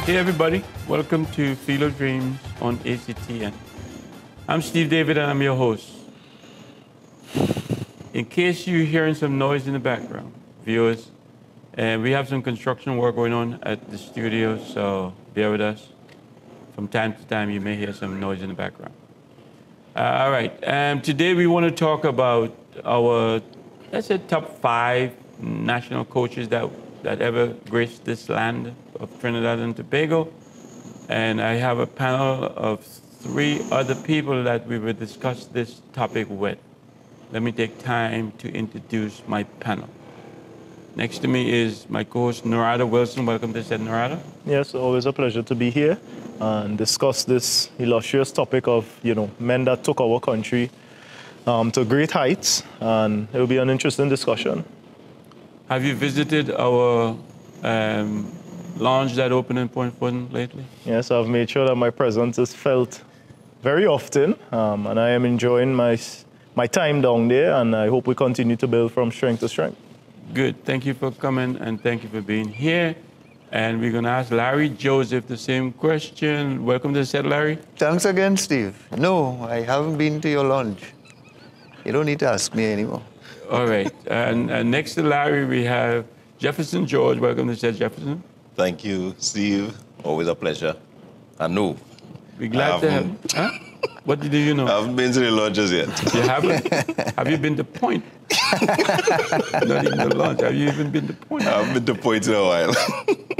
Hey everybody, welcome to Field of Dreams on ACTN. I'm Steve David and I'm your host. In case you're hearing some noise in the background, viewers, we have some construction work going on at the studio, so bear with us. From time to time you may hear some noise in the background. All right, today we want to talk about our, let's say, top 5 national coaches that ever graced this land of Trinidad and Tobago. And I have a panel of 3 other people that we will discuss this topic with. Let me take time to introduce my panel. Next to me is my co-host, Narada Wilson. Welcome to Set, Narada. Yes, always a pleasure to be here and discuss this illustrious topic of, men that took our country to great heights. And it will be an interesting discussion. Have you visited our lounge that opened in Point Fun lately? Yes, I've made sure that my presence is felt very often, and I am enjoying my time down there, and I hope we continue to build from strength to strength. Good. Thank you for coming, and thank you for being here. And we're going to ask Larry Joseph the same question. Welcome to the set, Larry. Thanks again, Steve. No, I haven't been to your lounge. You don't need to ask me anymore. All right. And next to Larry, we have Jefferson George. Welcome to the set, Jefferson. Thank you, Steve. Always a pleasure. I know. We're glad to have. Huh? What do you know? I haven't been to the lodges yet. You haven't? Have you been to Point? Not even the launch. Have you even been to Point? I haven't been to Point in a while.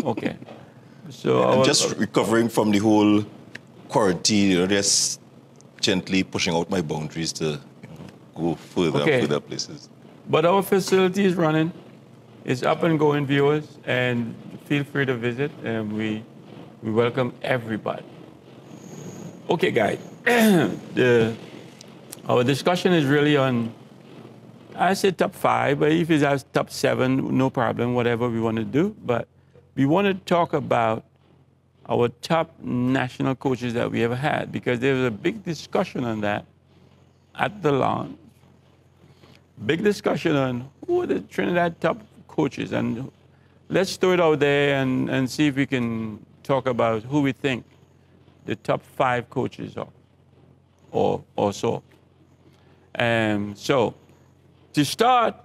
Okay. So I'm just recovering from the whole quarantine, just gently pushing out my boundaries to go further and further places. But our facility is running. It's up and going, viewers, and feel free to visit, and we welcome everybody. Okay, guys. Our discussion is really on, I say top 5, but if it's top 7, no problem, whatever we want to do. But we want to talk about our top national coaches that we ever had, because there was a big discussion on that at the launch. Big discussion on who are the Trinidad top coaches. And let's throw it out there and see if we can talk about who we think the top 5 coaches are, or so. So, to start,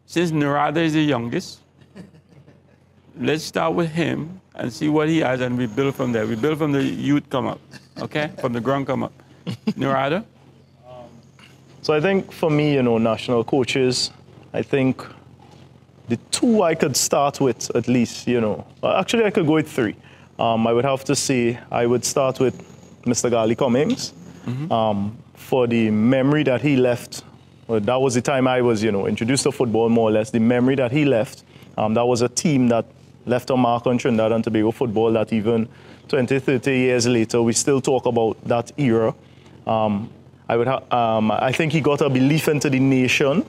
since Narada is the youngest, let's start with him and see what he has, and we build from there. We build from the youth come up, okay? From the ground come up. Narada? So I think for me, national coaches, I think the 2 I could start with at least, actually I could go with 3. I would have to say I would start with Mr. Gally Cummings for the memory that he left. Well, that was the time I was, introduced to football more or less. The memory that he left, that was a team that left a mark on Trinidad and Tobago football that even 20, 30 years later, we still talk about that era. I think he got a belief into the nation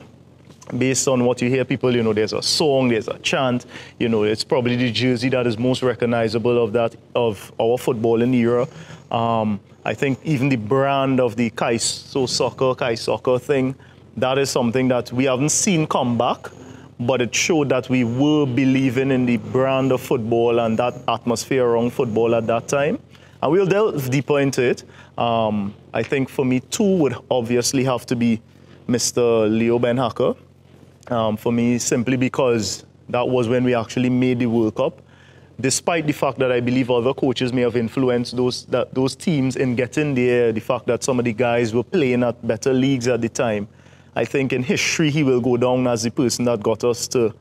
based on what you hear people, there's a song, there's a chant, it's probably the jersey that is most recognizable of our footballing era. I think even the brand of the Kai Soccer thing, that is something that we haven't seen come back, but it showed that we were believing in the brand of football and that atmosphere around football at that time. And we'll delve deeper into it. I think for me, 2 would obviously have to be Mr. Leo Ben-Hacker. For me, simply because that was when we actually made the World Cup. Despite the fact that I believe other coaches may have influenced those teams in getting there, the fact that some of the guys were playing at better leagues at the time, I think in history he will go down as the person that got us to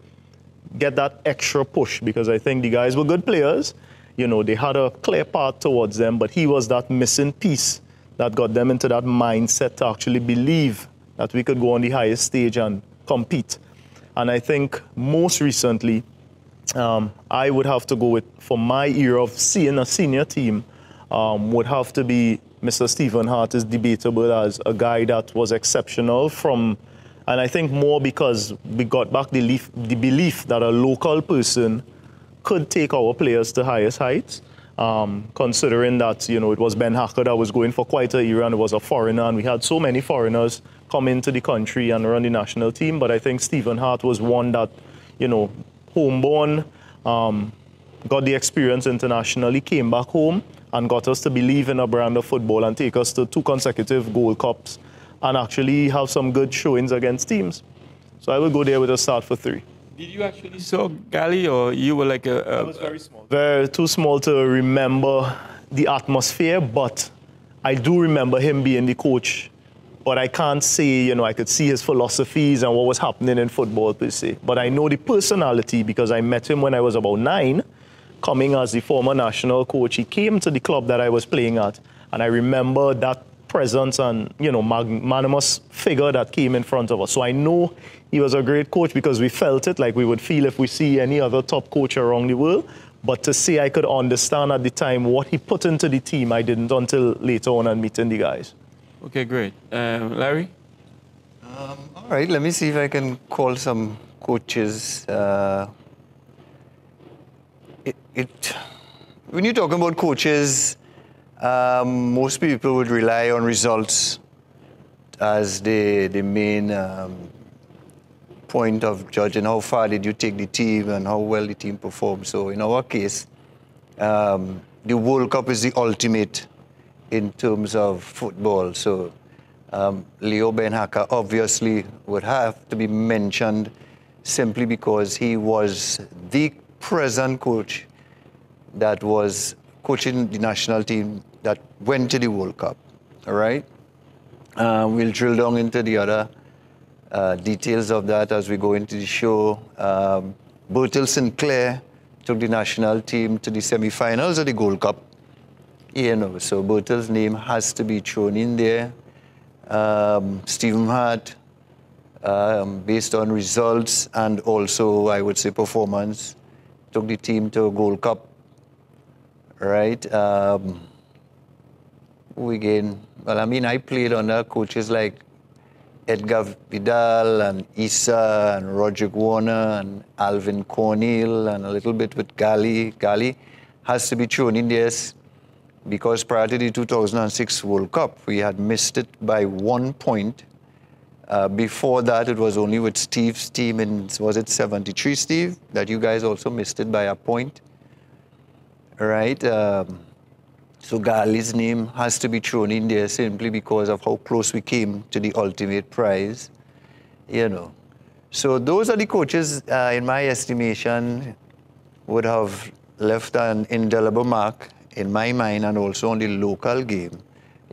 get that extra push, because I think the guys were good players. They had a clear path towards them, but he was that missing piece that got them into that mindset to actually believe that we could go on the highest stage and compete. And I think most recently, I would have to go with, for my era of seeing a senior team, would have to be Mr. Stephen Hart is debatable as a guy that was exceptional and I think more because we got back the belief that a local person could take our players to highest heights. Considering that, it was Ben-Hacker that was going for quite a era and it was a foreigner, and we had so many foreigners come into the country and run the national team. But I think Stephen Hart was one that, homeborn, got the experience internationally, came back home and got us to believe in a brand of football and take us to 2 consecutive Gold Cups and actually have some good showings against teams. So I will go there with a start for 3. Did you actually saw Gali, or you were like I was very small. Very too small to remember the atmosphere, but I do remember him being the coach. But I can't say, I could see his philosophies and what was happening in football per se. But I know the personality because I met him when I was about 9, coming as the former national coach. He came to the club that I was playing at, and I remember that presence and, magnanimous figure that came in front of us. So I know he was a great coach because we felt it like we would feel if we see any other top coach around the world. But to say I could understand at the time what he put into the team, I didn't until later on and meeting the guys. Okay, great. Larry? All right, let me see if I can call some coaches. When you're talking about coaches, most people would rely on results as the main point of judging how far did you take the team and how well the team performed. So in our case, the World Cup is the ultimate in terms of football. So Leo Ben-Hakker obviously would have to be mentioned simply because he was the present coach that was coaching the national team that went to the World Cup, all right? We'll drill down into the other details of that as we go into the show. Bertil Sinclair took the national team to the semi-finals of the Gold Cup. So Bertil's name has to be thrown in there. Stephen Hart, based on results and also, I would say, performance, took the team to a Gold Cup, right? Who again? Well, I played under coaches like Edgar Vidal and Issa and Roderick Warner and Alvin Cornell and a little bit with Gali. Gali has to be thrown in there because prior to the 2006 World Cup, we had missed it by 1 point. Before that, it was only with Steve's team in, was it 73, Steve, that you guys also missed it by a point, right? So Gali's name has to be thrown in there simply because of how close we came to the ultimate prize, So those are the coaches, in my estimation, would have left an indelible mark in my mind and also on the local game,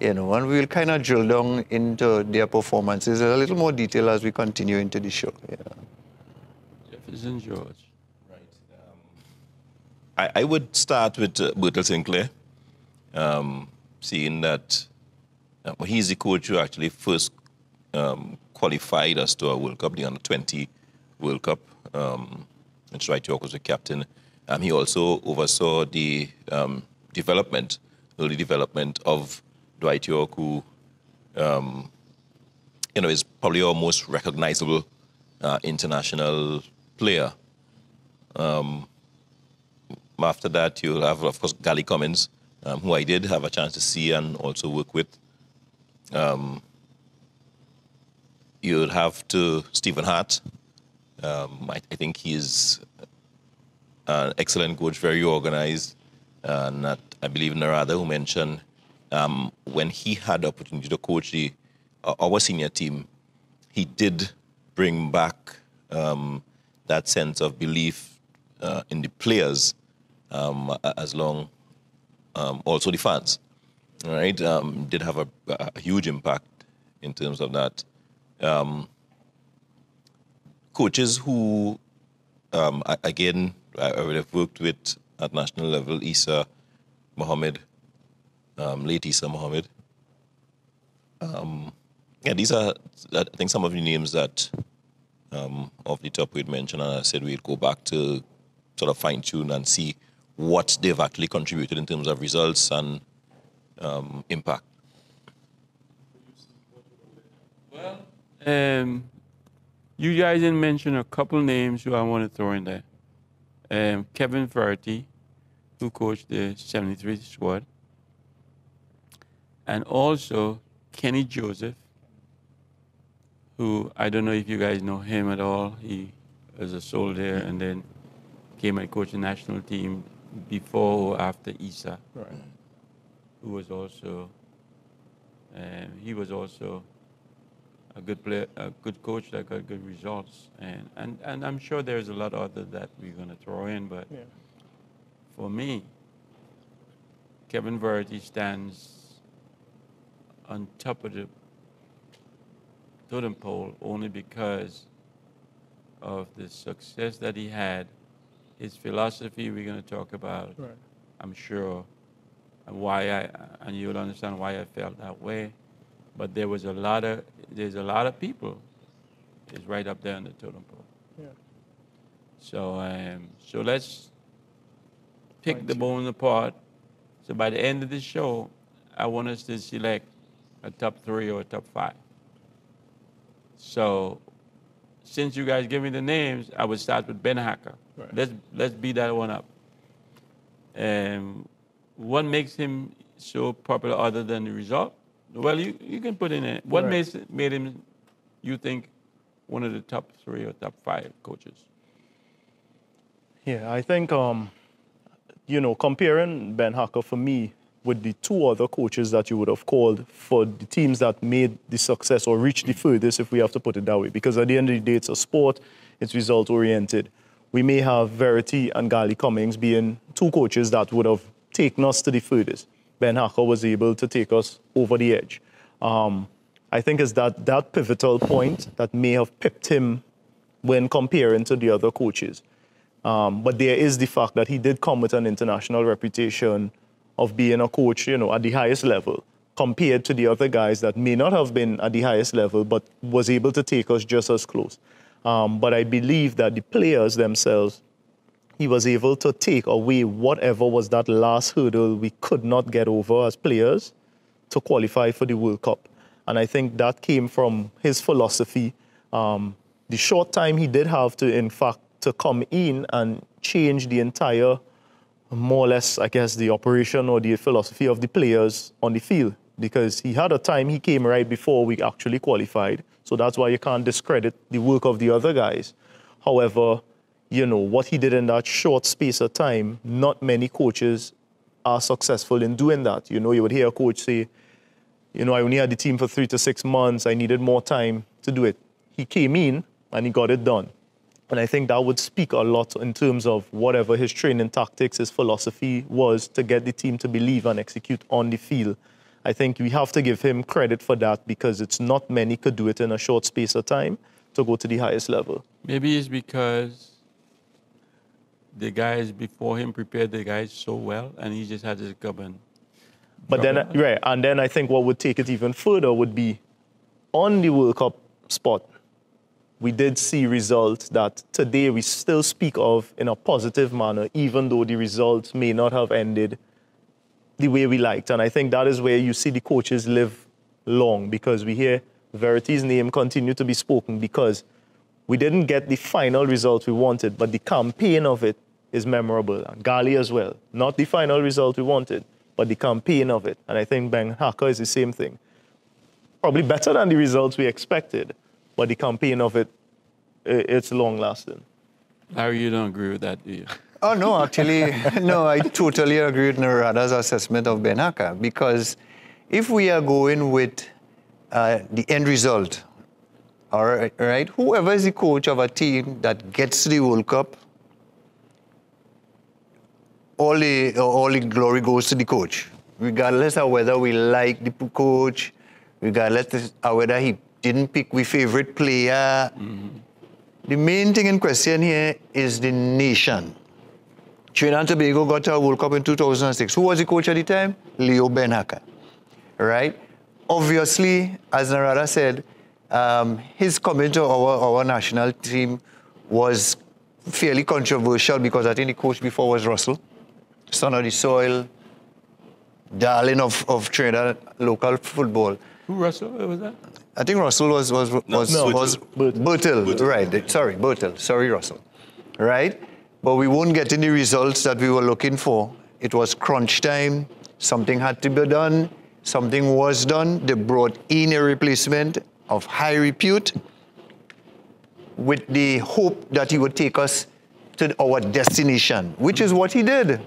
and we'll kind of drill down into their performances in a little more detail as we continue into the show. Jefferson George. Right. I would start with Bertil Sinclair, seeing that he's the coach who actually first qualified us to a World Cup, the Under-20 World Cup. And Dwight Yorke was the captain. He also oversaw the early development of Dwight Yorke, who, is probably our most recognizable international player. After that, you'll have, of course, Gally Cummins, who I did have a chance to see and also work with. You'll have to Stephen Hart. I think he's an excellent coach, very organized. And I believe Narada, who mentioned when he had the opportunity to coach our senior team, he did bring back that sense of belief in the players, as long also the fans, right? Did have a huge impact in terms of that. Coaches who, again, I would have worked with at national level, Issa Mohammed, late Issa Mohammed. These are, I think, some of the names that off the top we'd mentioned, and I said we'd go back to sort of fine-tune and see what they've actually contributed in terms of results and impact. Well, you guys didn't mention a couple names who I want to throw in there. Kevin Flaherty, who coached the 73 squad. And also Kenny Joseph, who I don't know if you guys know him at all. He was a soldier and then came and coached the national team before or after Isa, Right. who was also, he was also a good player, a good coach that got good results. And I'm sure there's a lot other that we're going to throw in, but Yeah. for me, Kevin Verity stands on top of the totem pole only because of the success that he had, his philosophy we're going to talk about, Right. I'm sure, and and you'll understand why I felt that way. But there's a lot of people is right up there on the totem pole. Yeah. So let's pick the bone apart. So by the end of the show, I want us to select a top 3 or a top 5. So since you guys give me the names, I would start with Ben Hacker. Right. Let's beat that one up. What makes him so popular other than the result? Well, you can put in it. What Right. made him, you think, one of the top 3 or top 5 coaches? Yeah, I think, comparing Ben Hacker for me with the 2 other coaches that you would have called for the teams that made the success or reached the furthest, if we have to put it that way. Because at the end of the day, it's a sport, it's result-oriented. We may have Verity and Gally Cummings being 2 coaches that would have taken us to the furthest. Ben Hacker was able to take us over the edge. I think it's that pivotal point that may have pipped him when comparing to the other coaches. But there is the fact that he did come with an international reputation of being a coach, at the highest level, compared to the other guys that may not have been at the highest level, but was able to take us just as close. But I believe that the players themselves, he was able to take away whatever was that last hurdle we could not get over as players to qualify for the World Cup. And I think that came from his philosophy. The short time he did have to, in fact, to come in and change the entire, more or less, I guess, the operation or the philosophy of the players on the field. Because he had a time he came right before we actually qualified. So that's why you can't discredit the work of the other guys. However, what he did in that short space of time, not many coaches are successful in doing that. You would hear a coach say, I only had the team for 3 to 6 months. I needed more time to do it. He came in and he got it done. And I think that would speak a lot in terms of whatever his training tactics, his philosophy was to get the team to believe and execute on the field. I think we have to give him credit for that because it's not many could do it in a short space of time to go to the highest level. Maybe it's because the guys before him prepared the guys so well, and he just had to come and. But then, right, and then I think what would take it even further would be on the World Cup spot. We did see results that today we still speak of in a positive manner, even though the results may not have ended the way we liked. And I think that is where you see the coaches live long, because we hear Verity's name continue to be spoken because we didn't get the final result we wanted, but the campaign of it is memorable. And Gally as well. Not the final result we wanted, but the campaign of it. And I think Ben Hacker is the same thing. Probably better than the results we expected, but the campaign of it, it's long-lasting. Larry, you don't agree with that, do you? Oh, no, actually, no, I totally agree with Narada's assessment of Ben Hacker, because if we are going with the end result, all right, whoever is the coach of a team that gets to the World Cup, all the glory goes to the coach, regardless of whether we like the coach, regardless of whether he didn't pick our favorite player. Mm-hmm. The main thing in question here is the nation. Trinidad and Tobago got to a World Cup in 2006. Who was the coach at the time? Leo Ben Hacker, right? Obviously, as Narada said, his coming to our national team was fairly controversial because I think the coach before was Russell, son of the soil, darling of Trinidad local football. Who Russell was that? I think Russell was Bertel. Right, sorry, Bertel. Sorry, Russell. Right? But we weren't getting the results that we were looking for. It was crunch time. Something had to be done. Something was done. They brought in a replacement of high repute with the hope that he would take us to our destination, which is what he did.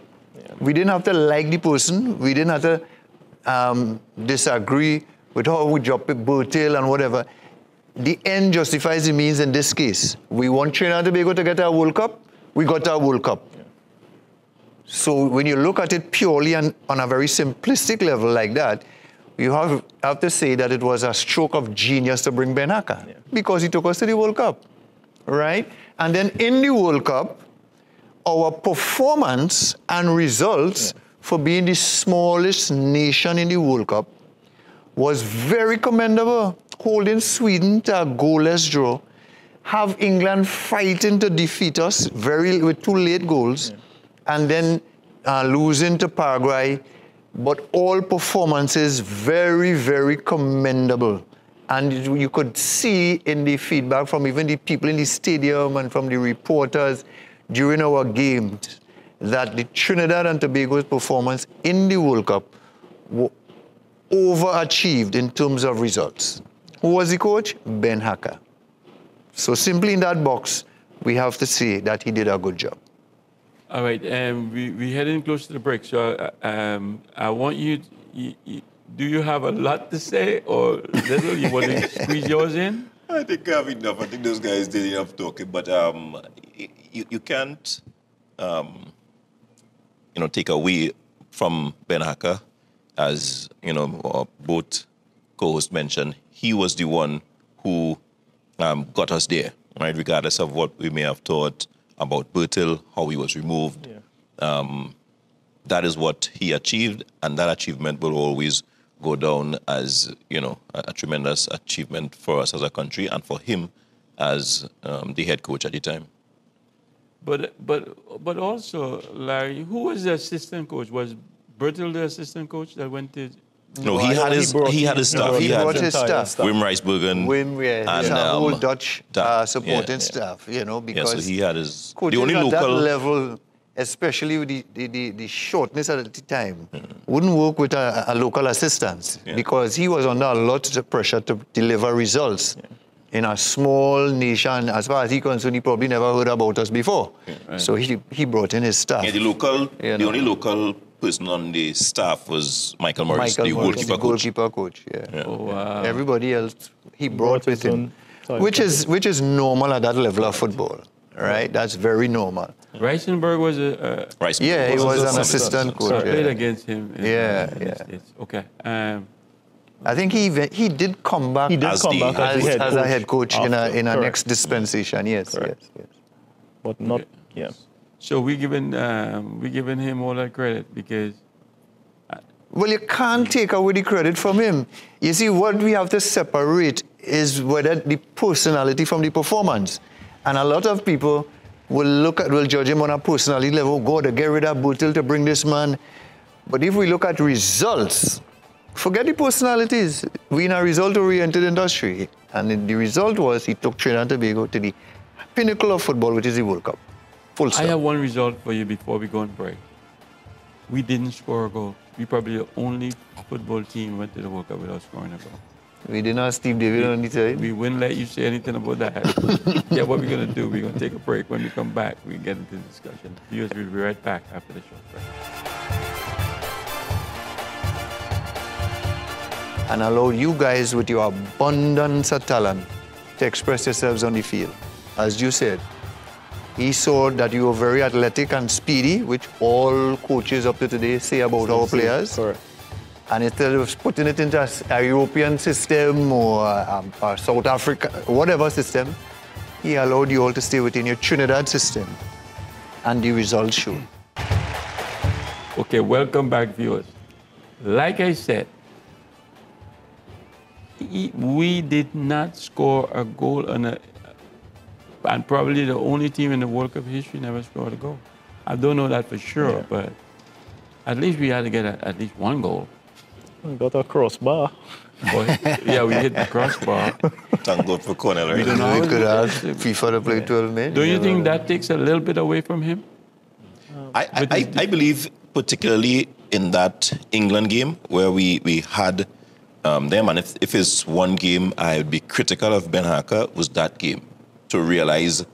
We didn't have to like the person. We didn't have to disagree with how we drop it, Bertil and whatever. The end justifies the means in this case. We want Trinidad and Tobago to get our World Cup. We got our World Cup. Yeah. So when you look at it purely and on a very simplistic level like that, you have to say that it was a stroke of genius to bring Ben Hacker because he took us to the World Cup, right? And then in the World Cup, our performance and results for being the smallest nation in the World Cup was very commendable. Holding Sweden to a goalless draw, have England fighting to defeat us with 2 late goals, and then losing to Paraguay. But all performances very, very commendable. And you could see in the feedback from even the people in the stadium and from the reporters during our games that the Trinidad and Tobago's performance in the World Cup overachieved in terms of results. Who was the coach? Ben Hacker. So simply in that box, we have to say that he did a good job. All right, we're heading close to the break, so I want you, do you have a lot to say or little? You want to squeeze yours in? I think I have enough. I think those guys did enough talking, but you can't, take away from Ben Hacker, as, both co-hosts mentioned. He was the one who got us there, right? Regardless of what we may have thought about Bertil, how he was removed. Yeah. That is what he achieved, and that achievement will always go down as, a tremendous achievement for us as a country and for him as the head coach at the time. But also, Larry, who was the assistant coach? Was Bertil the assistant coach that went to... No, he had his staff. He brought his staff. Wim Rijsbergen. And whole Dutch supporting staff, because so he had his... The only local... at that level, especially with the shortness at the time, wouldn't work with a local assistant because he was under a lot of pressure to deliver results. In a small nation, as far as he concerned, he probably never heard about us before. Right. So he brought in his staff. Yeah, the only local person on the staff was Michael Morris, the goalkeeper coach. Yeah. Oh, wow. Everybody else he brought with him, which is normal at that level of football, right? That's very normal. Reisenberg was a... he was an assistant coach. So I played against him. Okay. I think he did come back. He did come back as a head coach in a next dispensation. Yes. But not So we're giving him all that credit because... Well, you can't take away the credit from him. You see, what we have to separate is whether the personality from the performance. And a lot of people will judge him on a personality level. Go to get rid of Bertil to bring this man. But if we look at results, forget the personalities. We're in a result-oriented industry. And the result was he took Trinidad and Tobago to the pinnacle of football, which is the World Cup. Full stop. I have one result for you before we go on break. We didn't score a goal. We probably the only football team went to the World Cup without scoring a goal. We didn't have Steve David on the side. We wouldn't let you say anything about that. Yeah, what we're going to do, we're going to take a break. When we come back, we get into the discussion. Viewers, we'll be right back after the short break. And allow you guys with your abundance of talent to express yourselves on the field. As you said, he saw that you were very athletic and speedy, which all coaches up to today say about our players. Correct. And instead of putting it into a European system or a South Africa, whatever system, he allowed you all to stay within your Trinidad system. And the results show. Okay, welcome back, viewers. Like I said, we did not score a goal and probably the only team in the World Cup history never scored a goal. I don't know that for sure, but at least we had to get at least one goal. We got a crossbar. Yeah, we hit the crossbar. Thank God for Cornell, right? We don't know. We could ask FIFA to play 12 men. Do you think that takes a little bit away from him? I believe particularly in that England game where we had them, and if it's one game I would be critical of Ben Hacker, was that game. To realize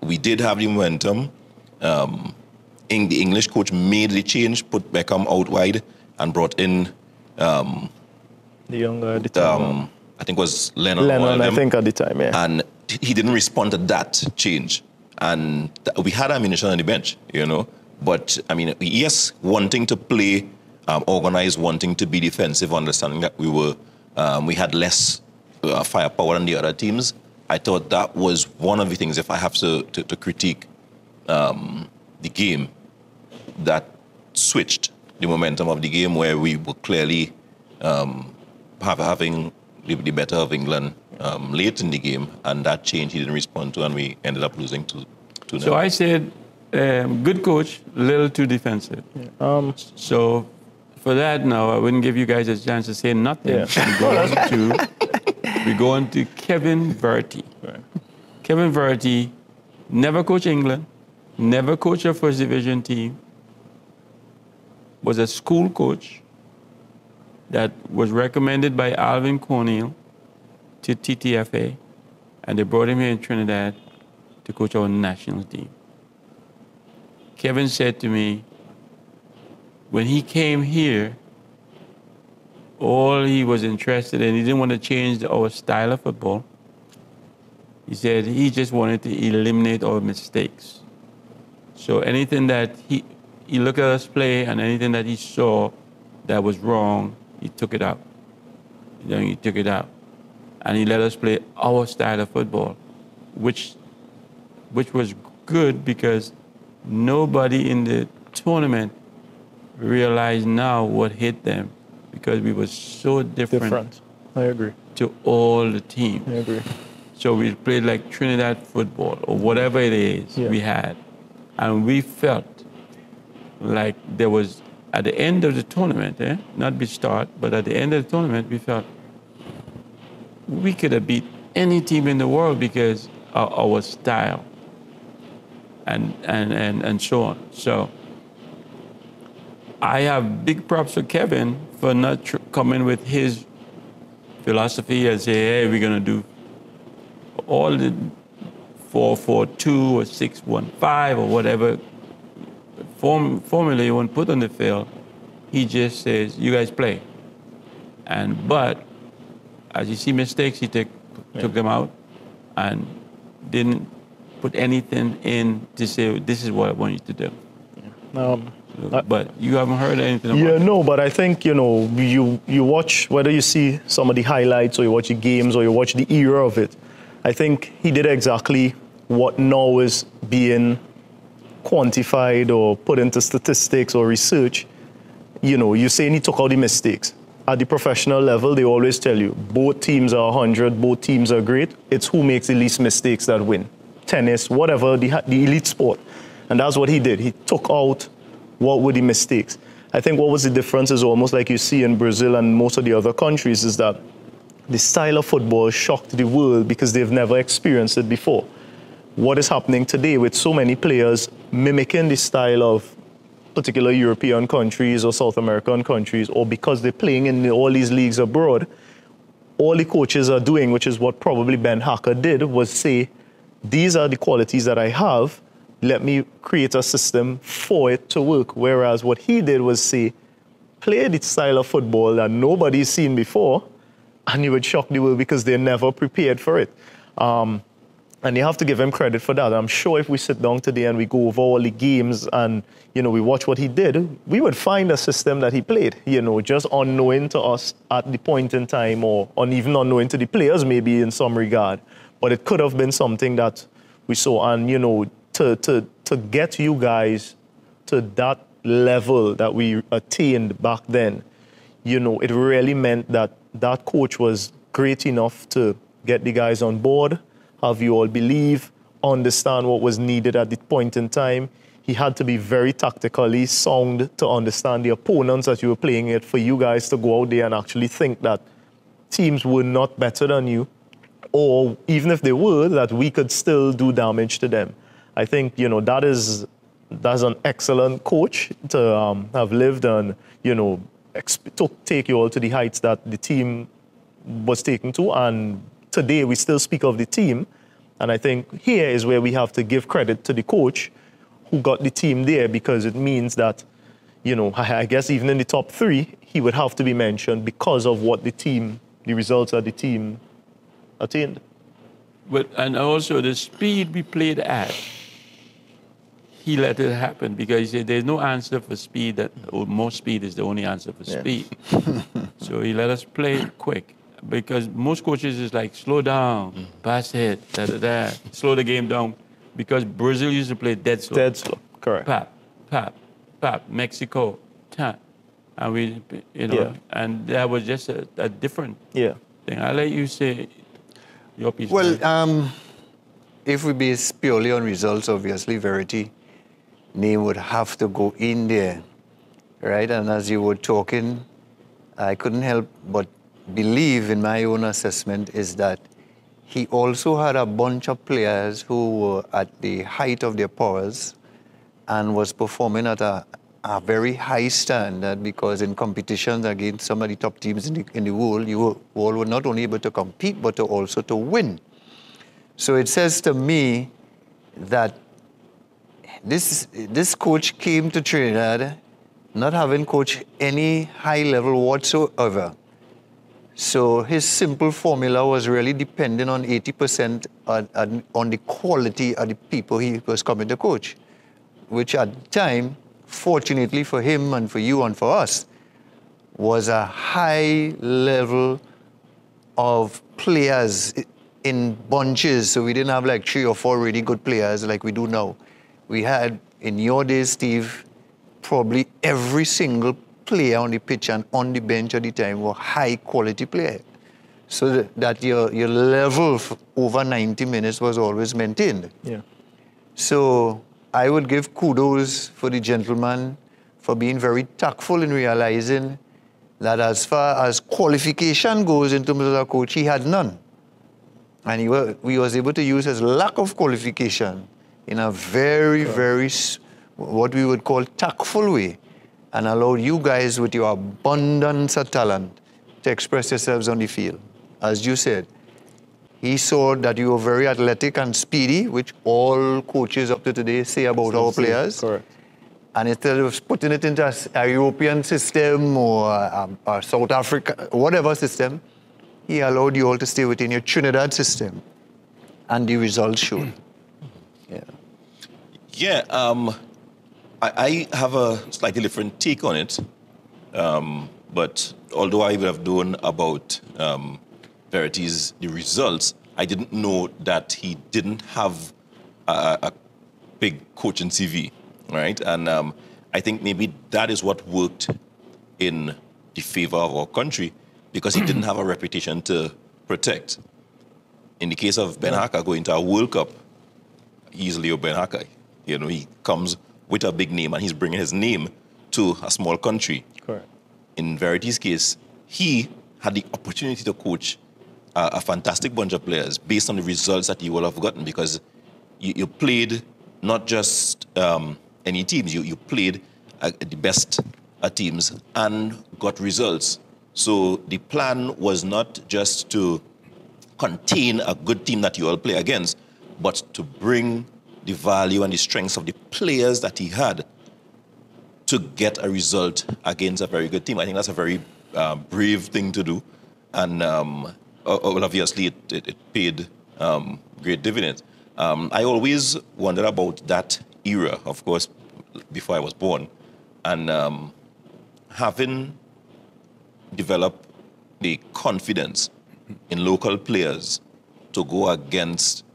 we did have the momentum the English coach made the change, put Beckham out wide, and brought in The younger at the time. I think it was Lennon. Lennon, I think, at the time, yeah. And he didn't respond to that change. And we had ammunition on the bench, you know. But, I mean, yes, wanting to play organized, wanting to be defensive, understanding that we had less firepower than the other teams. I thought that was one of the things, if I have to critique the game, that switched the momentum of the game, where we were clearly having the better of England late in the game, and that change he didn't respond to, and we ended up losing 2-0. So I said, good coach, little too defensive. So for that now, I wouldn't give you guys a chance to say nothing. Yeah. We go on to Kevin Verty. Right. Kevin Verty never coached England, never coached a first division team, was a school coach that was recommended by Alvin Cornell to TTFA, and they brought him here in Trinidad to coach our national team. Kevin said to me, when he came here, all he was interested in, he didn't want to change our style of football. He said he just wanted to eliminate our mistakes. So anything that he looked at us play, and anything that he saw that was wrong, he took it out. He took it out. And he let us play our style of football, which was good, because nobody in the tournament realized now what hit them, because we were so different. I agree. To all the teams. I agree. So we played like Trinidad football, or whatever it is we had. And we felt like there was, at the end of the tournament, not the start, but at the end of the tournament, we felt we could have beat any team in the world because of our style and so on. So I have big props for Kevin for not coming with his philosophy and say, hey, we're going to do all the 4-4-2 or 6-1-5 or whatever formula you want to put on the field. He just says, you guys play. But as you see mistakes, he took them out and didn't put anything in to say, this is what I want you to do. But you haven't heard anything about it. No, but I think, you watch, whether you see some of the highlights or you watch the games or you watch the era of it, I think he did exactly what now is being quantified or put into statistics or research. You're saying he took out the mistakes. At the professional level, they always tell you, both teams are 100, both teams are great. It's who makes the least mistakes that win. Tennis, whatever, the elite sport. And that's what he did. He took out what were the mistakes. I think what was the difference is almost like you see in Brazil and most of the other countries, is that the style of football shocked the world because they've never experienced it before. What is happening today with so many players mimicking the style of particular European countries or South American countries, or because they're playing in all these leagues abroad, all the coaches are doing, which is what probably Ben Hacker did, was say, these are the qualities that I have, let me create a system for it to work. Whereas what he did was say, play the style of football that nobody's seen before, and you would shock the world because they're never prepared for it. And you have to give him credit for that. I'm sure if we sit down today and we go over all the games and, we watch what he did, we would find a system that he played, just unknowing to us at the point in time, or even unknowing to the players maybe in some regard. But it could have been something that we saw. And, to get you guys to that level that we attained back then, it really meant that that coach was great enough to get the guys on board, have you all believe, understand what was needed at the point in time. He had to be very tactically sound to understand the opponents that you were playing it, for you guys to go out there and actually think that teams were not better than you, or even if they were, that we could still do damage to them. I think, that's an excellent coach to have lived and, take you all to the heights that the team was taken to. And today we still speak of the team. And I think here is where we have to give credit to the coach who got the team there, because it means that, you know, I guess even in the top three, he would have to be mentioned because of what the results that the team attained. But, and also the speed we played at, he let it happen because he said there's no answer for speed, or more speed is the only answer for speed. So he let us play quick, because most coaches is like, slow down, pass it, slow the game down, because Brazil used to play dead slow. Dead slow, correct. Pap, pap, pap, Mexico, tap. And we, you know, and that was just a different thing. I'll let you say your piece. Well, if we base purely on results, obviously, Verity name would have to go in there, right? And as you were talking, I couldn't help but believe in my own assessment is that he also had a bunch of players who were at the height of their powers and was performing at a very high standard, because in competitions against some of the top teams in the world, you all were not only able to compete, but also to win. So it says to me that this coach came to Trinidad not having coached any high level whatsoever. So his simple formula was really dependent on 80% on the quality of the people he was coming to coach, which at the time, fortunately for him and for you and for us, was a high level of players in bunches. So we didn't have like 3 or 4 really good players like we do now. We had, in your days, Steve, probably every single player on the pitch and on the bench at the time were high-quality players. So that your level for over 90 minutes was always maintained. Yeah. So I would give kudos for the gentleman for being very tactful in realizing that as far as qualification goes in terms of a coach, he had none. And he was able to use his lack of qualification in a very, very, what we would call tactful way, and allow you guys with your abundance of talent to express yourselves on the field. As you said, he saw that you were very athletic and speedy, which all coaches up to today say about our players. Correct. And instead of putting it into a European system or a South Africa, whatever system, he allowed you all to stay within your Trinidad system. And the results showed. Yeah, I have a slightly different take on it. But although I would have known about Verity's the results, I didn't know that he didn't have a big coaching CV, right? And I think maybe that is what worked in the favor of our country, because he didn't have a reputation to protect. In the case of Ben Hacker going to a World Cup, he's Leo Ben Hacker. You know, he comes with a big name and he's bringing his name to a small country. Correct. In Verity's case, he had the opportunity to coach a fantastic bunch of players based on the results that you will have gotten, because you played not just any teams, you played the best teams and got results. So the plan was not just to contain a good team that you all play against, but to bring the value and the strengths of the players that he had to get a result against a very good team. I think that's a very brave thing to do. And well, obviously it paid great dividends. I always wondered about that era, of course, before I was born. And having developed the confidence in local players to go against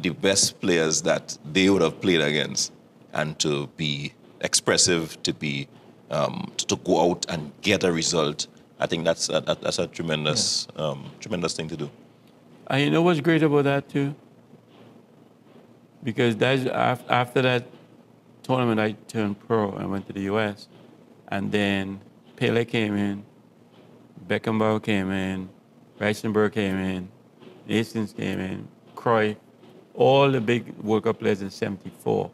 the best players that they would have played against, and to be expressive, to be to go out and get a result. I think that's a tremendous tremendous thing to do. And you know what's great about that too? Because that's after that tournament, I turned pro and went to the U.S. And then Pele came in, Beckenbauer came in, Reisenberg came in, Hastings came in, Cruyff, all the big World Cup players in '74.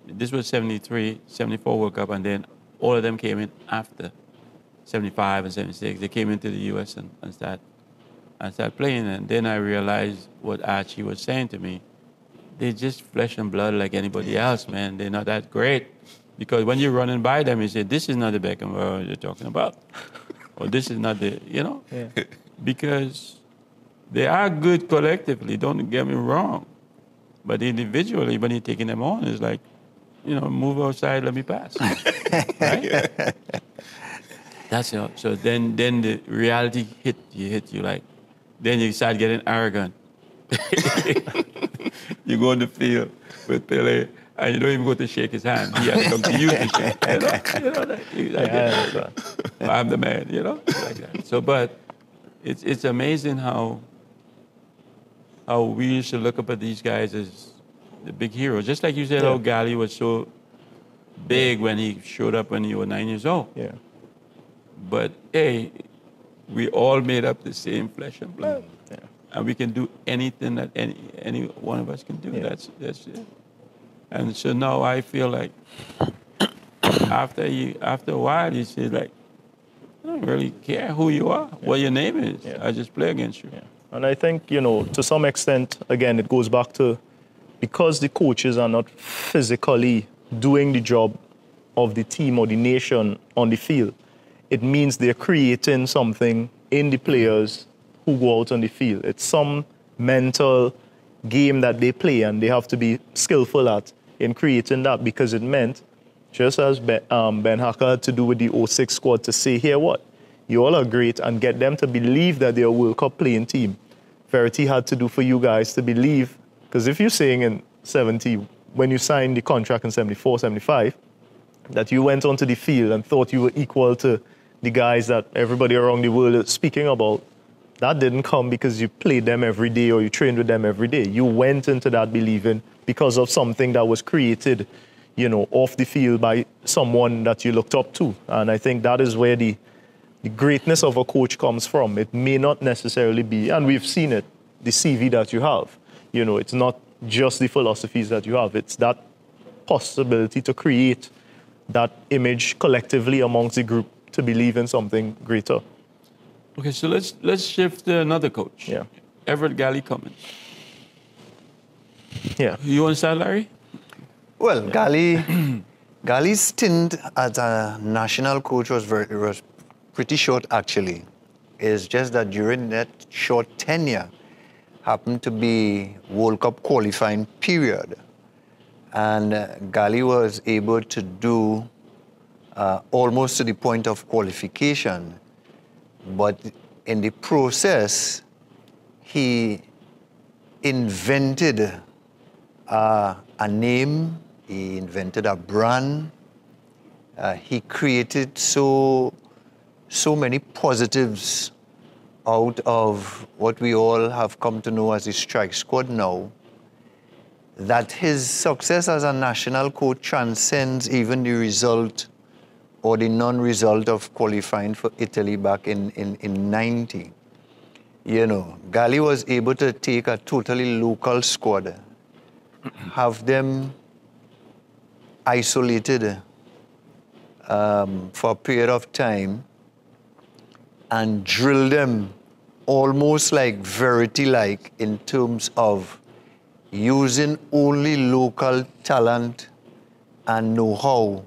This was '73, '74 World Cup, and then all of them came in after '75 and '76. They came into the U.S. and started playing. And then I realized what Archie was saying to me, they're just flesh and blood like anybody else, man. They're not that great. Because when you're running by them, you say, this is not the Beckenbauer you're talking about. Or this is not the, Yeah. Because they are good collectively, don't get me wrong. But individually, when you're taking them on, it's like, move outside, let me pass. Right? That's it. So then the reality hit you like, then you start getting arrogant. You go on the field with Pele, and you don't even go to shake his hand. He has to come to you to shake. I'm the man, like that. So, but it's amazing how we used to look up at these guys as the big heroes. Just like you said, how Gali was so big when he showed up when you were 9 years old. Yeah. But hey, we all made up the same flesh and blood. Yeah. And we can do anything that any one of us can do. Yeah. That's it. And so now I feel like after a while you say like, I don't really care who you are, what your name is. Yeah. I just play against you. Yeah. And I think, to some extent, again, it goes back to because the coaches are not physically doing the job of the team or the nation on the field, it means they're creating something in the players who go out on the field. It's some mental game that they play, and they have to be skillful at in creating that, because it meant, just as Ben Hacker had to do with the 06 squad, to say, here what? You all are great, and get them to believe that they're a World Cup playing team. Verity had to do for you guys to believe, because if you're saying in 70, when you signed the contract in 74, 75, that you went onto the field and thought you were equal to the guys that everybody around the world is speaking about, that didn't come because you played them every day or you trained with them every day. You went into that believing because of something that was created, off the field by someone that you looked up to. And I think that is where the greatness of a coach comes from. It may not necessarily be, and we've seen it, the CV that you have. It's not just the philosophies that you have. It's that possibility to create that image collectively amongst the group to believe in something greater. Okay, so let's shift to another coach. Yeah. Everett Gali Cummins. Yeah. You want to start, Larry? Well, Gali's stint as a national coach was pretty short, actually. It's just that during that short tenure happened to be World Cup qualifying period. And Gali was able to do almost to the point of qualification. But in the process, he invented a name, he invented a brand, he created so many positives out of what we all have come to know as the strike squad now, that his success as a national coach transcends even the result or the non-result of qualifying for Italy back in 90. Gali was able to take a totally local squad, have them isolated for a period of time, and drill them almost like Verity-like in terms of using only local talent and know-how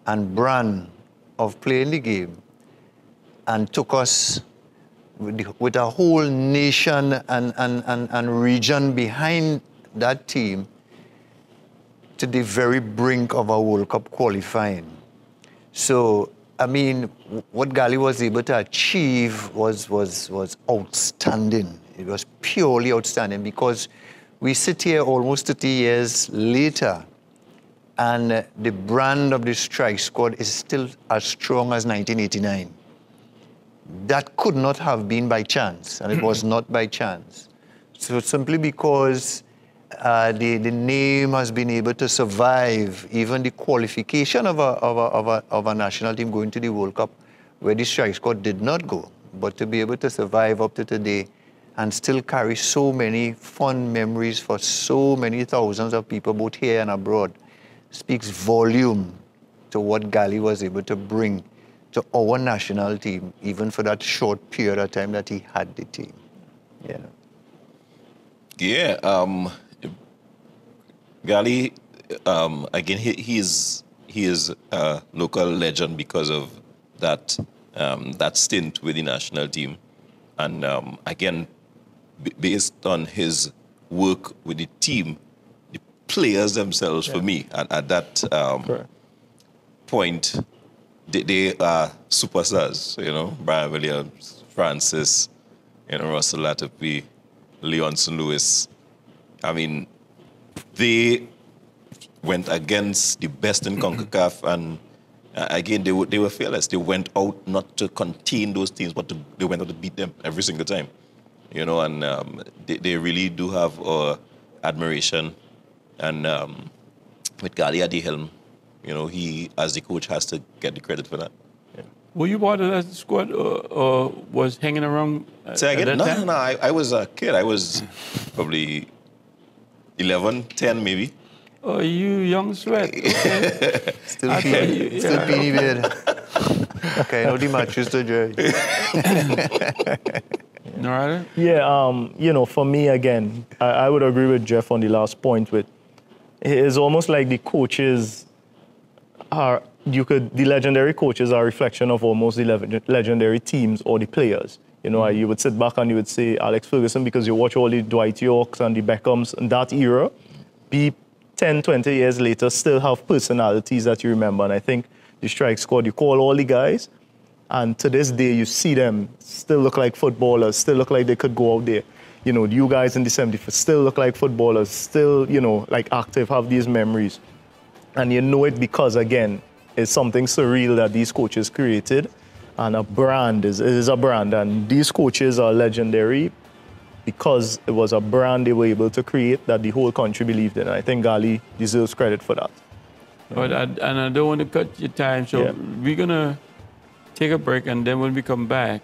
and brand of playing the game, and took us with a whole nation and region behind that team to the very brink of a World Cup qualifying. So, I mean, what Gali was able to achieve was outstanding. It was purely outstanding, because we sit here almost 30 years later, and the brand of the strike squad is still as strong as 1989. That could not have been by chance, and it was not by chance. So simply because the name has been able to survive even the qualification of a national team going to the World Cup, where the strike squad did not go, but to be able to survive up to today and still carry so many fond memories for so many thousands of people, both here and abroad, speaks volume to what Gali was able to bring to our national team, even for that short period of time that he had the team. Yeah. Gali, again, he is a local legend because of that that stint with the national team, and again, based on his work with the team, the players themselves, for me, at that point, they are superstars. You know, Brian Williams, Francis, Russell Latipi, Leon St. Louis. I mean, they went against the best in CONCACAF, and again, they were fearless. They went out not to contain those teams, but they went out to beat them every single time. And they really do have admiration. And with Gali at the helm, he, as the coach, has to get the credit for that. Yeah. Were you part of that squad or was hanging around Say again? at that time? No, I was a kid. I was probably 11, 10 maybe. Oh, you young sweat. Okay. Still I thought you- peeny, still peeny beard. Okay, no the matches to judge. No, right? Yeah, for me, again, I would agree with Jeff on the last point. It's almost like the coaches the legendary coaches are a reflection of almost the legendary teams or the players. You would sit back and you would say Alex Ferguson because you watch all the Dwight Yorks and the Beckhams in that era. 10, 20 years later, still have personalities that you remember. And I think the strike squad, you call all the guys, and to this day, you see them still look like footballers, still look like they could go out there. You guys in the 70s still look like footballers, still, like active, have these memories. And you know it because, again, it's something surreal that these coaches created. And a brand is a brand. And these coaches are legendary because it was a brand they were able to create that the whole country believed in. And I think Gali deserves credit for that. But I don't want to cut your time, so we're going to take a break, and then when we come back,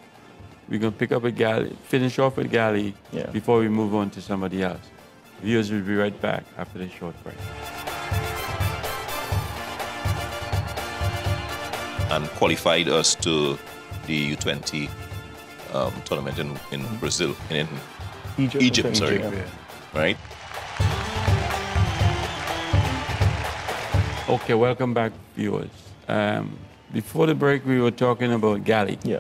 we're going to pick up with Gali, finish off with Gali before we move on to somebody else. Viewers will be right back after this short break. And qualified us to the U20 tournament in Brazil, in Egypt, sorry. Yeah. Right? Okay, welcome back, viewers. Before the break, we were talking about Gali. Yeah.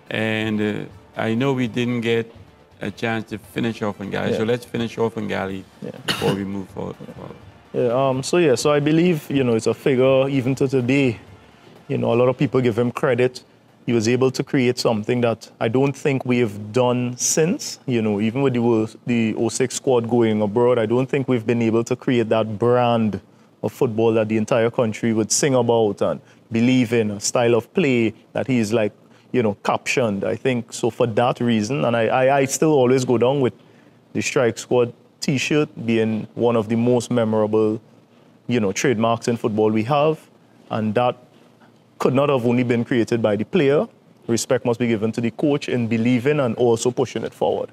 And I know we didn't get a chance to finish off on Gali, so let's finish off on Gali before we move forward. So I believe, it's a figure even to today. A lot of people give him credit. He was able to create something that I don't think we have done since. Even with the 06 squad going abroad, I don't think we've been able to create that brand of football that the entire country would sing about and believe in, a style of play that he's captioned. I think so for that reason, and I still always go down with the Strike Squad T-shirt being one of the most memorable, trademarks in football we have, and that could not have only been created by the player. Respect must be given to the coach in believing and also pushing it forward.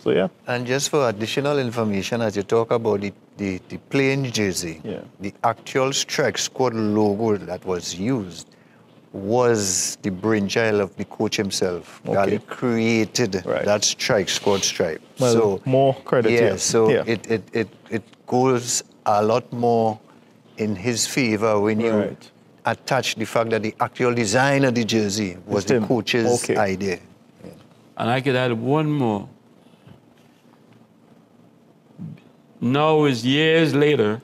So, yeah. And just for additional information, as you talk about the plain jersey, the actual Strike Squad logo that was used was the brainchild of the coach himself. Okay. Gali created that Strike Squad stripe. Well, so more credit here. It goes a lot more in his favor when you attach the fact that the actual design of the jersey was the coach's idea. Yeah. And I could add one more. Now is years later,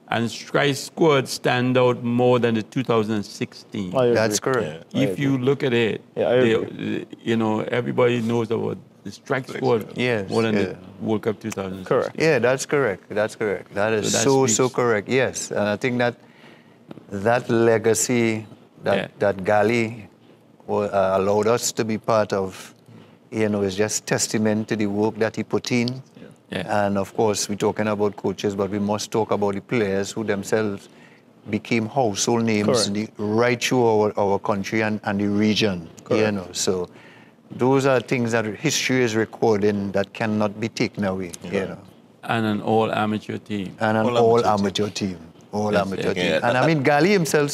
and Strike Squad stand out more than the 2016. That's correct. Yeah. If you look at it, everybody knows about the Strike Squad more than the World Cup 2016. Correct. Yeah, that's correct. That's correct. That is so correct. Yes, and I think that legacy that Gali allowed us to be part of, is just testament to the work that he put in. Yeah. And of course, we're talking about coaches, but we must talk about the players who themselves became household names right through our country and the region. So those are things that history is recording that cannot be taken away. And an all-amateur team. And an all-amateur team. All-amateur team. And I mean, Gali himself,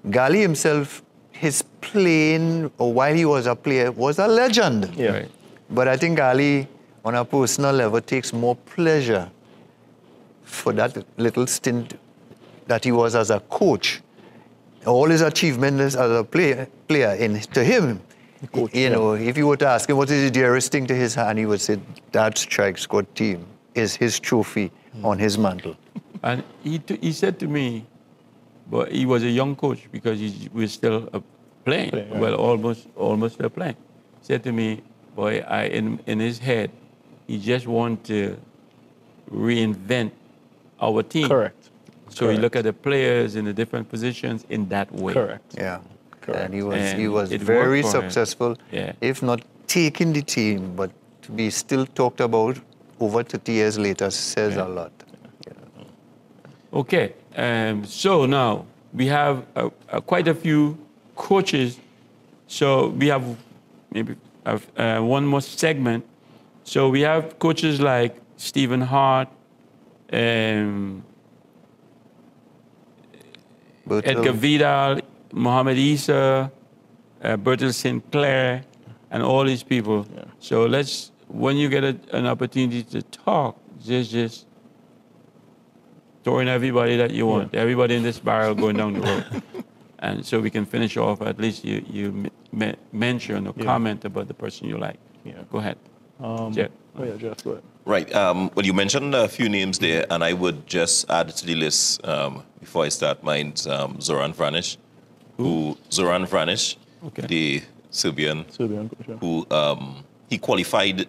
Gali himself, his playing, or while he was a player, was a legend. Yeah. Right. But I think Gali, on a personal level, takes more pleasure for that little stint that he was as a coach, all his achievements as a player to him, coach, you know, if you were to ask him what is the dearest thing to his hand, he would say that strike squad team is his trophy on his mantle. And he said to me, but he was a young coach because he was still playing. Playing, right. Well, almost still playing. He said to me, boy, in his head, he just want to reinvent our team. Correct. So he look at the players in the different positions in that way. Correct. Yeah. Correct. And he And was it very worked for him. successful, Yeah. if not taking the team, but to be still talked about over 30 years later says a lot. Okay, so now we have quite a few coaches. So we have maybe one more segment. So we have coaches like Stephen Hart, But, Edgar Vidal, Mohamed Issa, Bertil Sinclair, and all these people. Yeah. So when you get an opportunity to talk, just throw in everybody that you want, everybody in this barrel going down the road. And so we can finish off, at least you mention or comment about the person you like. Yeah. Go ahead. Oh Jeff. yeah, Jeff, go ahead. Right. Well, you mentioned a few names there, and I would just add to the list before I start mine, Zoran Vranic, Zoran Vranic, Okay. the Serbian, Serbian coach, yeah. who he qualified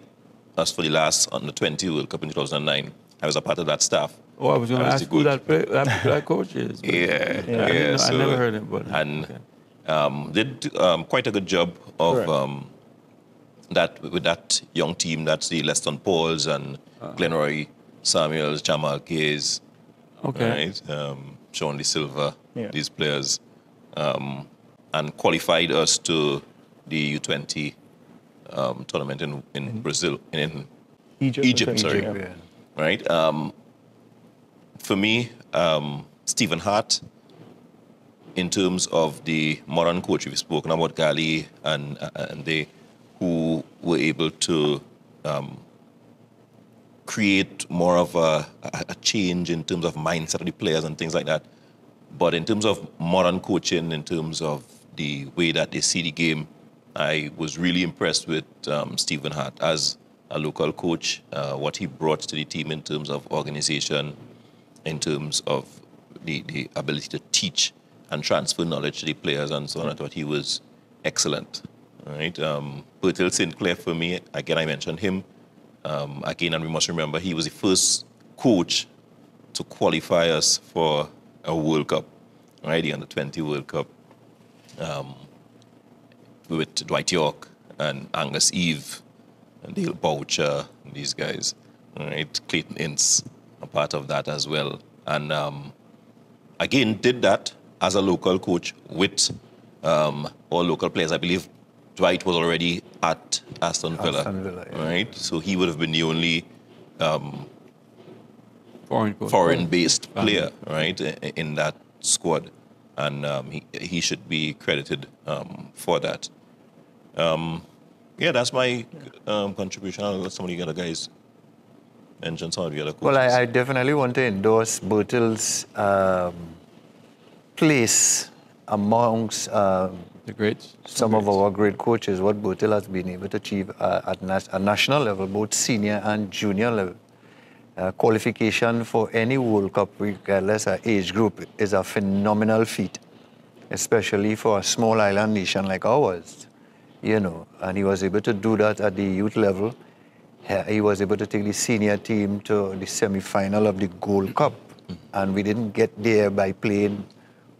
us for the last Under-20 World Cup in 2009. I was a part of that staff. Oh, I was going to That was ask the who coach. that coach is. but- Yeah. I never heard him. But, And okay. did quite a good job of Correct. that with that young team. That's the Leston Pauls and Glenroy Samuels, Jamal Gaze, Okay. right? Sean De Silva, Yeah. these players, and qualified us to the U20 tournament in Brazil, in Egypt, sorry. yeah. yeah. Right? For me, Stephen Hart, in terms of the modern coach, we've spoken about Gali and they who were able to create more of a change in terms of mindset of the players and things like that. But in terms of modern coaching, in terms of the way that they see the game, I was really impressed with Stephen Hart as a local coach, what he brought to the team in terms of organization, in terms of the ability to teach and transfer knowledge to the players and so on. I thought he was excellent. Right? Bertil Sinclair, for me, again, I mentioned him. Again, and we must remember, he was the first coach to qualify us for a World Cup, right? The Under-20 World Cup, with Dwight York and Angus Eve and Dale Boucher, and these guys, right? Clayton Ince, a part of that as well. And again, did that as a local coach with all local players. I believe Dwight was already at Aston Villa, Aston Villa, yeah. right? So he would have been the only Foreign coach. foreign-based player, right, in that squad, and he should be credited for that. Yeah, that's my contribution. I'll let some of the other guys mention some of the other coaches. Well, I definitely want to endorse Bertil's place amongst The greats. some of our great coaches, what Bertil has been able to achieve at a national level, both senior and junior level. Qualification for any World Cup, regardless of age group, is a phenomenal feat, especially for a small island nation like ours, you know. And he was able to do that at the youth level. He was able to take the senior team to the semi-final of the Gold Cup. And we didn't get there by playing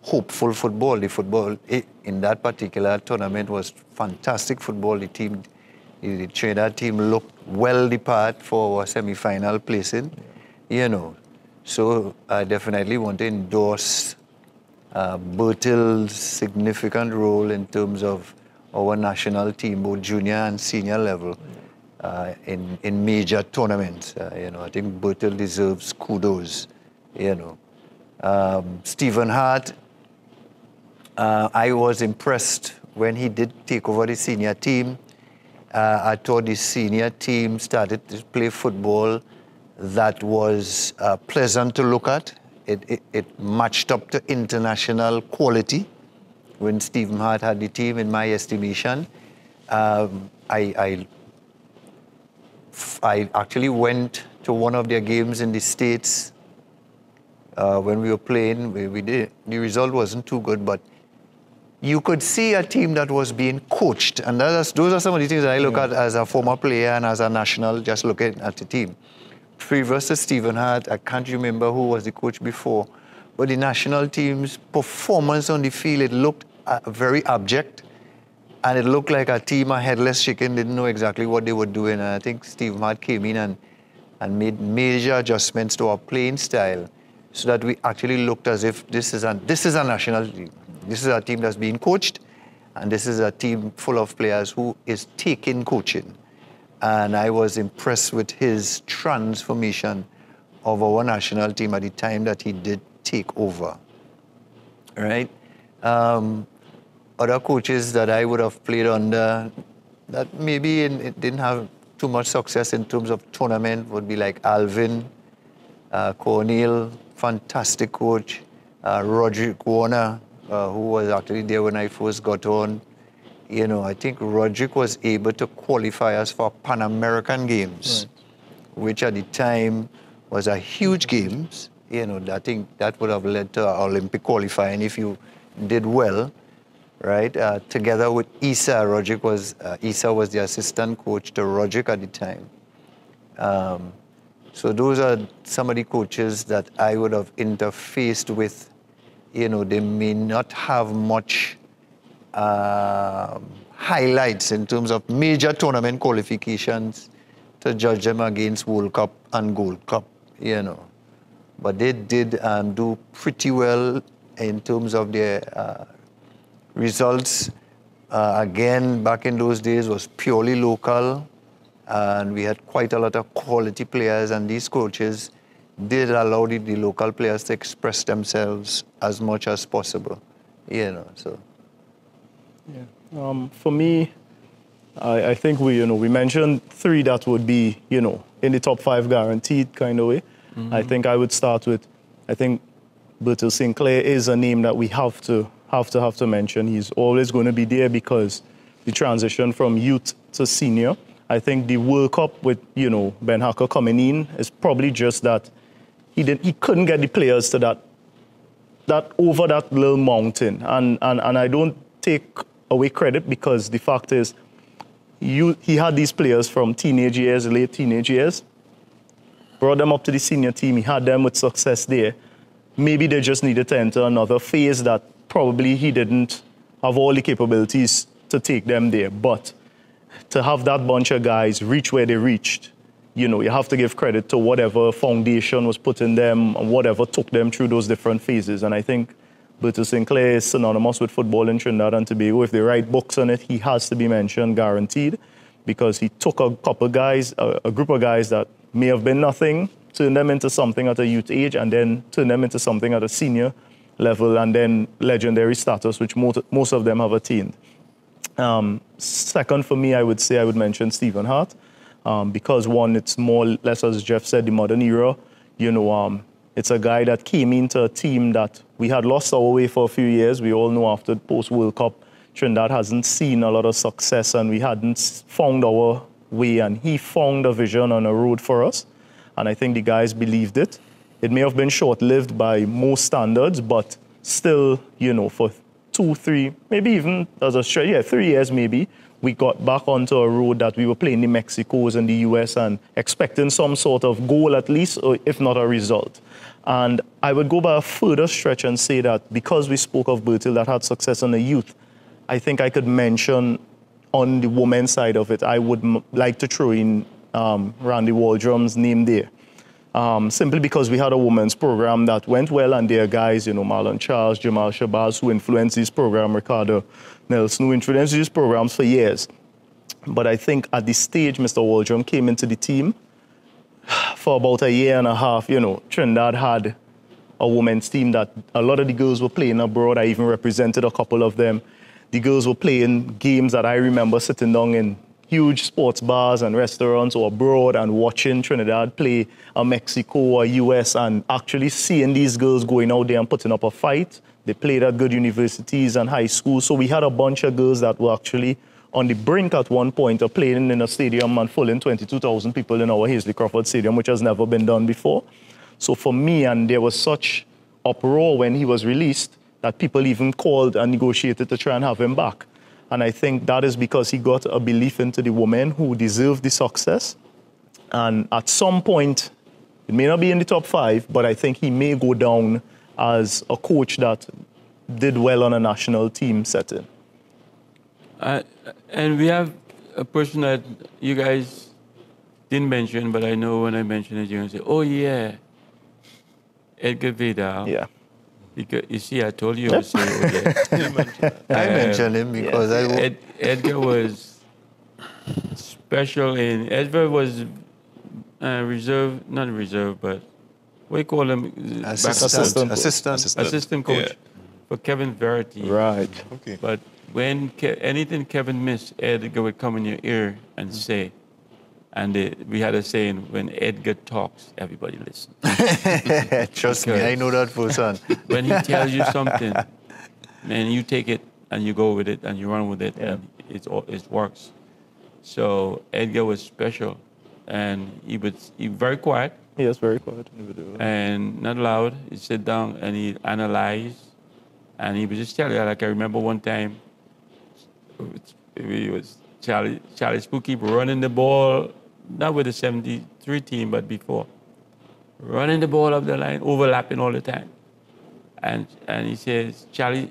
hopeful football. The football in that particular tournament was fantastic football. The Trinidad team looked well the part for our semi-final placing, you know. So I definitely want to endorse Bertil's significant role in terms of our national team, both junior and senior level, in major tournaments. You know, I think Bertil deserves kudos, you know. Stephen Hart, I was impressed when he did take over the senior team. I thought the senior team started to play football that was pleasant to look at. It matched up to international quality when Stephen Hart had the team, in my estimation. I actually went to one of their games in the States when we were playing. The result wasn't too good, but you could see a team that was being coached. And those are some of the things that I look at as a former player and as a national, just looking at the team. Previous to Stephen Hart, I can't remember who was the coach before, but the national team's performance on the field, it looked very abject, and it looked like a team, a headless chicken, didn't know exactly what they were doing. And I think Stephen Hart came in and made major adjustments to our playing style so that we actually looked as if this is a national team. This is a team that's being coached, and this is a team full of players who is taking coaching. And I was impressed with his transformation of our national team at the time that he did take over. All right? Other coaches that I would have played under that maybe it didn't have too much success in terms of tournament would be like Alvin Cornell, fantastic coach, Roderick Warner, who was actually there when I first got on. You know, I think Roderick was able to qualify us for Pan American Games, which at the time was a huge games. You know, I think that would have led to Olympic qualifying if you did well, right? Together with Issa, Issa was the assistant coach to Roderick at the time. So those are some of the coaches that I would have interfaced with. You know, they may not have much highlights in terms of major tournament qualifications to judge them against World Cup and Gold Cup, you know. But they did do pretty well in terms of their results. Again, back in those days was purely local, and we had quite a lot of quality players, and these coaches did allow the local players to express themselves as much as possible, you know, so. Yeah. For me, I think we mentioned three that would be, you know, in the top 5 guaranteed kind of way. Mm-hmm. I think I would start with, I think Bertil Sinclair is a name that we have to mention. He's always going to be there because the transition from youth to senior. I think the World Cup with, you know, Ben Hacker coming in is probably just that he couldn't get the players to that over that little mountain. And I don't take away credit because the fact is he had these players from teenage years, late teenage years, brought them up to the senior team. He had them with success there. Maybe they just needed to enter another phase that probably he didn't have all the capabilities to take them there. But to have that bunch of guys reach where they reached, you know, you have to give credit to whatever foundation was put in them and whatever took them through those different phases. And I think Bertil Sinclair is synonymous with football in Trinidad and Tobago. If they write books on it, he has to be mentioned, guaranteed, because he took a couple guys, a group of guys that may have been nothing, turned them into something at a youth age, and then turned them into something at a senior level, and then legendary status, which most of them have attained. Second, for me, I would mention Stephen Hart, because one, it's more or less, as Jeff said, the modern era. You know, it's a guy that came into a team that we had lost our way for a few years. We all know after post-World Cup, Trinidad hasn't seen a lot of success, and we hadn't found our way, and he found a vision on a road for us, and I think the guys believed it. It may have been short-lived by most standards, but still, you know, for 2, 3, maybe even as a 3 years maybe, we got back onto a road that we were playing the Mexicos and the US and expecting some sort of goal at least, or if not a result. And I would go by a further stretch and say that because we spoke of Bertil that had success on the youth, I think I could mention on the women's side of it, I would like to throw in Randy Waldrum's name there. Simply because we had a women's program that went well, and there are guys, you know, Marlon Charles, Jamal Shabazz, who influenced this program, Ricardo Nelson, who influenced these programs for years. But I think at this stage, Mr. Waldrum came into the team. For about a year and a half, you know, Trinidad had a women's team that a lot of the girls were playing abroad. I even represented a couple of them. The girls were playing games that I remember sitting down in huge sports bars and restaurants or abroad and watching Trinidad play Mexico or US and actually seeing these girls going out there and putting up a fight. They played at good universities and high schools. So we had a bunch of girls that were actually on the brink at one point of playing in a stadium and filling 22,000 people in our Hazley Crawford Stadium, which has never been done before. So for me, and there was such uproar when he was released that people even called and negotiated to try and have him back. And I think that is because he got a belief into the women who deserve the success. And at some point, it may not be in the top 5, but I think he may go down as a coach that did well on a national team setting. And we have a person that you guys didn't mention, but I know when I mention it, you're going to say, oh, yeah, Edgar Vidal. Yeah. Because, you see, I told you I would say, oh, yeah. I mentioned him because Edgar was special Edgar was not reserve, but what do you call him? Assistant coach for Kevin Verity. Right. Okay. But when anything Kevin missed, Edgar would come in your ear and say, and we had a saying, when Edgar talks, everybody listens. Trust me, I know that person. When he tells you something, man, you take it and you go with it and you run with it, and it works. So Edgar was special, and he very quiet. Yes, very quiet individual. And not loud. He'd sit down and he'd analyze, and he would just tell you. Like I remember one time, it was Charlie Spooky running the ball, not with the 73 team, but before. Running the ball up the line, overlapping all the time. And he says, Charlie,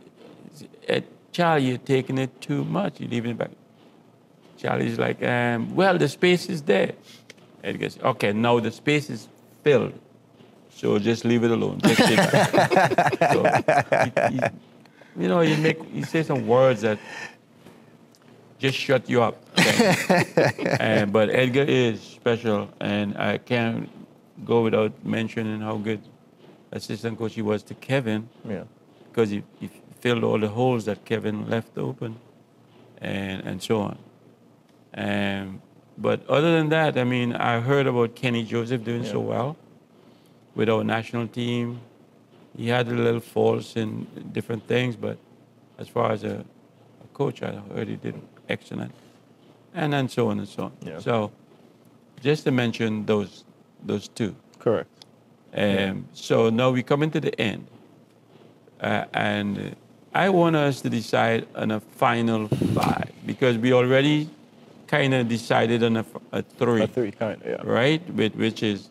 you're taking it too much. You're leaving it back. Charlie's like, well, the space is there. Edgar says, okay, now the space is filled. So just leave it alone. Just take it. So you say some words that just shut you up. But Edgar is special, and I can't go without mentioning how good assistant coach he was to Kevin. Yeah. Because he filled all the holes that Kevin left open, and so on. But other than that, I mean, I heard about Kenny Joseph doing so well with our national team. He had a little faults in different things, but as far as a coach, I heard he did excellent, and so on and so on. Yeah. So, just to mention those two. Correct. So now we come into the end, and I want us to decide on a final 5 because we already kind of decided on a 3. A 3, kind of, yeah. Right, which is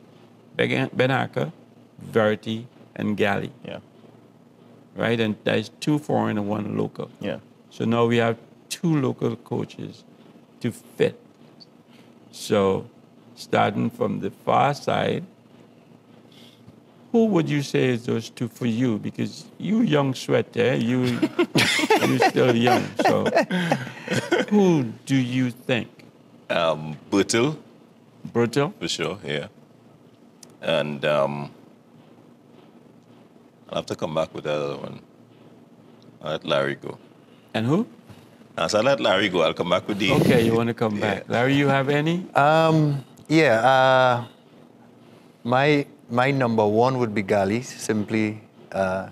Ben Hacker, Verity, and Galley. Yeah. Right, and that is 2 foreign and 1 local. Yeah. So now we have 2 local coaches to fit. So starting from the far side, who would you say is those 2 for you? Because you young sweat there, you're still young. So who do you think? Bertil, Bertil? for sure, yeah. And I'll have to come back with the other one. I'll let Larry go. And who? So I'll let Larry go. I'll come back with the... Okay, you want to come back. Larry, you have any? My number 1 would be Gali. Simply, I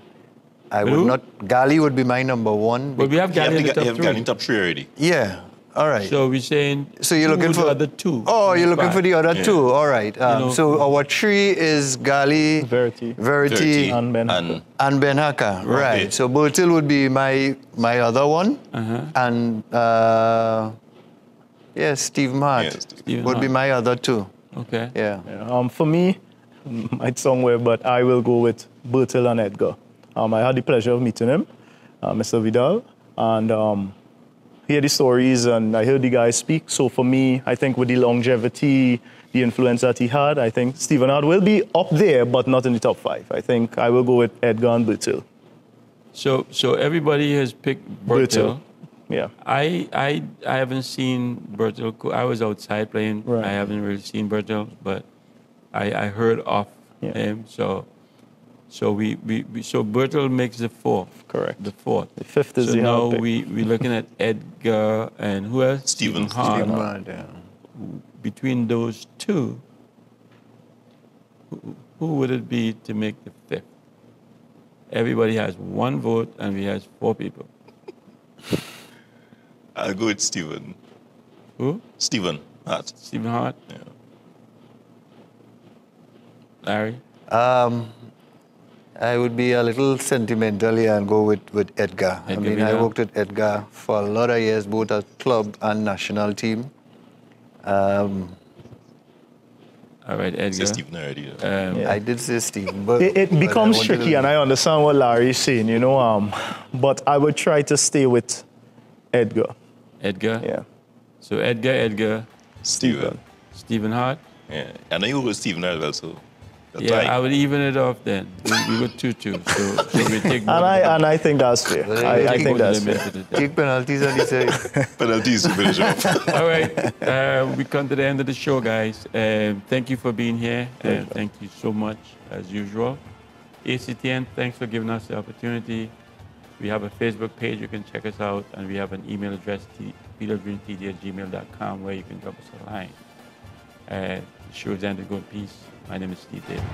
Who? would not. Gali would be my number 1. But we have You have, Galley in the you top have 3. Galley in top 3 already. Yeah. All right. So we're saying So you're looking for the other 2. Oh, you're looking for the other Yeah. 2. All right. know- So our 3 is Gali, Verity. Verity, And Ben And and Ben Haka. Right. Okay. So Bertil would be my other one, and Stephen Hart Yeah, Stephen would be Hart. my other 2. Okay. Yeah. Yeah. For me, might sound weird, but I will go with Bertil and Edgar. I had the pleasure of meeting him, Mr. Vidal, and hear the stories, and I heard the guys speak. So for me, I think with the longevity, the influence that he had, I think Stephen Hart will be up there, but not in the top 5. I think I will go with Edgar and Bertil. So everybody has picked Bertil. Yeah. I haven't seen Bertil. I was outside playing. Right. I haven't really seen Bertil, but I heard of Yeah. him. So So so Bertel makes the fourth. Correct. The fourth. The fifth is so the now hard pick. we're looking at Edgar and who else? Stephen Hart. Stephen Hart, yeah. Between those two, who would it be to make the fifth? Everybody has one vote, and we have 4 people. I'll go with Stephen. Who? Stephen Hart. Stephen Hart. Yeah. Larry. I would be a little sentimental here and go with Edgar. I Edgar mean, I Villar. worked with Edgar for a lot of years, both at club and national team. All right, Say Edgar. Stephen already. Yeah. I did say Stephen, but It but I becomes wanted tricky, to- and I understand what Larry is saying, you know. But I would try to stay with Edgar. Edgar. Yeah. So Edgar, Stephen. Stephen Hart. Yeah. And I know with Stephen as well, so. that's Yeah, right. I would even it off then. We go 2-2. So we take both And I think that's fair. Well, I take think both of that's them fair. into the- take penalties on the side. Penalties to finish off. All right, we come to the end of the show, guys. Thank you for being here. Thank you so much, as usual. ACTN, thanks for giving us the opportunity. We have a Facebook page, you can check us out, and we have an email address, petergreentd@gmail.com, where you can drop us a line. The show is ended. Go in peace. My name is Steve Davis.